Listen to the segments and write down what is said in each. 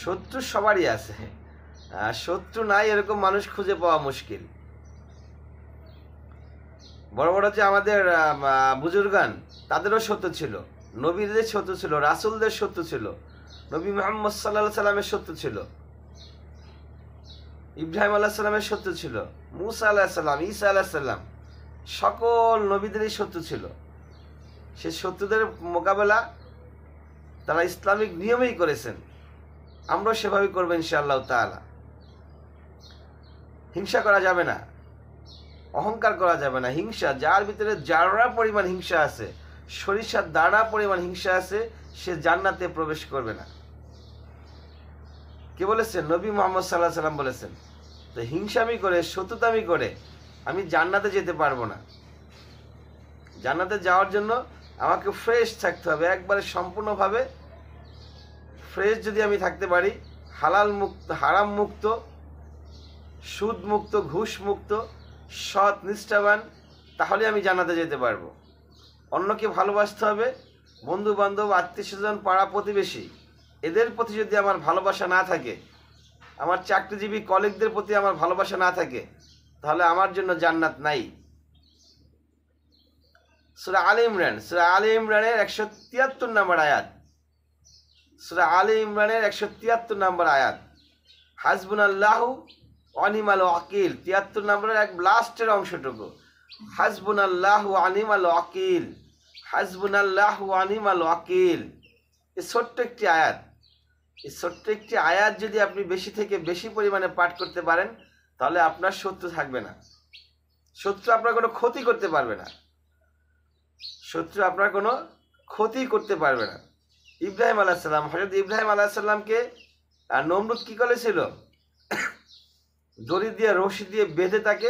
শত্রু সবারই আছে, শত্রু নাই এরকম মানুষ খুঁজে পাওয়া মুশকিল। বড় বড় যে আমাদের বুজুর্গান, তাদেরও শত্রু ছিল, নবীদের শত্রু ছিল, রাসূলদের শত্রু ছিল, নবী মুহাম্মদ সাল্লাল্লাহু আলাইহি সাল্লামের শত্রু ছিল, ইব্রাহিম আলাইহিস সালামের শত্রু ছিল, মুসা আলাইহিস সালাম, ঈসা আলাইহিস সালাম, সকল নবীদেরই শত্রু ছিল। সে শত্রুদের মোকাবেলা তারা ইসলামিক নিয়মেই করেছেন, আমরা সেভাবে করবো ইনশাআল্লাহ তাআলা। হিংসা করা যাবে না, অহংকার করা যাবে না। হিংসা, যার ভিতরে যারা পরিমাণ হিংসা আছে, সরিষার দানা পরিমাণ হিংসা আছে, সে জান্নাতে প্রবেশ করবে না। কে বলেছেন? নবী মুহাম্মদ সাল্লাল্লাহু আলাইহি সাল্লাম বলেছেন। তো হিংসামি করে, শত্রুতামি করে আমি জান্নাতে যেতে পারবো না। জান্নাতে যাওয়ার জন্য আমাকে ফ্রেশ থাকতে হবে, একবারে সম্পূর্ণভাবে ফ্রেশ যদি আমি থাকতে পারি, হালাল মুক্ত, হারাম মুক্ত, সুদ মুক্ত, ঘুষ মুক্ত, সৎ নিষ্ঠাবান, তাহলে আমি জান্নাতে যেতে পারবো। অন্যকে ভালোবাসতে হবে, বন্ধু বান্ধব, আত্মীয় স্বজন, পাড়া প্রতিবেশী, এদের প্রতি যদি আমার ভালোবাসা না থাকে, আমার চাকরিজীবী কলিগদের প্রতি আমার ভালোবাসা না থাকে, তাহলে আমার জন্য জান্নাত নাই। সূরা আলে ইমরান, সূরা আলে ইমরানের 173 নম্বর আয়াত, সূরা আলে ইমরানের 173 নম্বর আয়াত, হাসবুনাল্লাহু ওয়া নি'মাল ওয়াকিল, 73 নম্বরের এক লাস্টের অংশটুকু, হাসবুনাল্লাহু ওয়া নি'মাল ওয়াকিল, হাসবুনাল্লাহু ওয়া নি'মাল ওয়াকিল। এই ছোট্ট একটি আয়াত, এই ছোট্ট একটি আয়াত যদি আপনি বেশি থেকে বেশি পরিমাণে পাঠ করতে পারেন, তাহলে আপনার শত্রু থাকবে না, শত্রু আপনার কোনো ক্ষতি করতে পারবে না, শত্রু আপনার কোনো ক্ষতি করতে পারবে না। ইব্রাহিম আলাইহিস সালাম, হযরত ইব্রাহিম আলাইহিস সালামকে নমরুদ কি করেছিল? দড়ি দিয়ে, রশি দিয়ে বেঁধে তাকে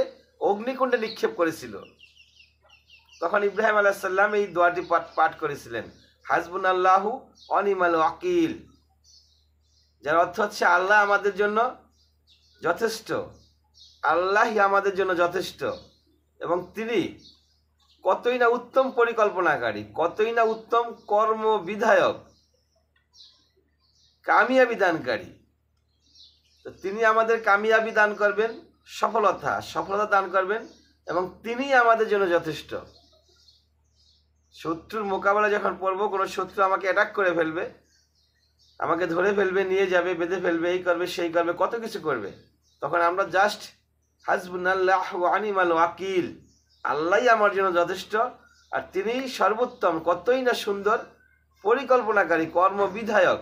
অগ্নিকুণ্ডে নিক্ষেপ করেছিল। তখন ইব্রাহিম আলাইহিস সালাম এই দোয়াটি পাঠ করেছিলেন, হাসবুনাল্লাহু ওয়া নি'মাল ওয়াকিল, যার অর্থ হচ্ছে আল্লাহ আমাদের জন্য যথেষ্ট, আল্লাহই আমাদের জন্য যথেষ্ট, এবং তিনি কতই না উত্তম পরিকল্পনাকারী, কতই না উত্তম কর্ম বিধায়ক, কামিয়াবি দানকারী। তো তিনি আমাদের কামিয়াবি দান করবেন, সফলতা দান করবেন, এবং তিনি আমাদের জন্য যথেষ্ট। শত্রুর মোকাবেলা যখন পড়বো, কোনো শত্রু আমাকে অ্যাটাক করে ফেলবে, আমাকে ধরে ফেলবে, নিয়ে যাবে, বেঁধে ফেলবে, এই করবে, সেই করবে, কত কিছু করবে, তখন আমরা জাস্ট হাসবুনাল্লাহু ওয়া নি'মাল ওয়াকিল, আল্লাহই আমার জন্য যথেষ্ট, আর তিনি সর্বোত্তম, কতই না সুন্দর পরিকল্পনাকারী, কর্মবিধায়ক,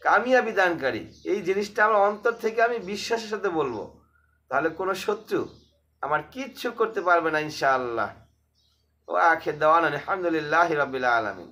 কামিয়াবি দানকারী। এই জিনিসটা আমার অন্তর থেকে আমি বিশ্বাসের সাথে বলবো, তাহলে কোনো শত্রু আমার কিচ্ছু করতে পারবে না ইনশাআল্লাহ। ওয়া আখির দাওয়ানা আলহামদুলিল্লাহি রাব্বিল আলামিন।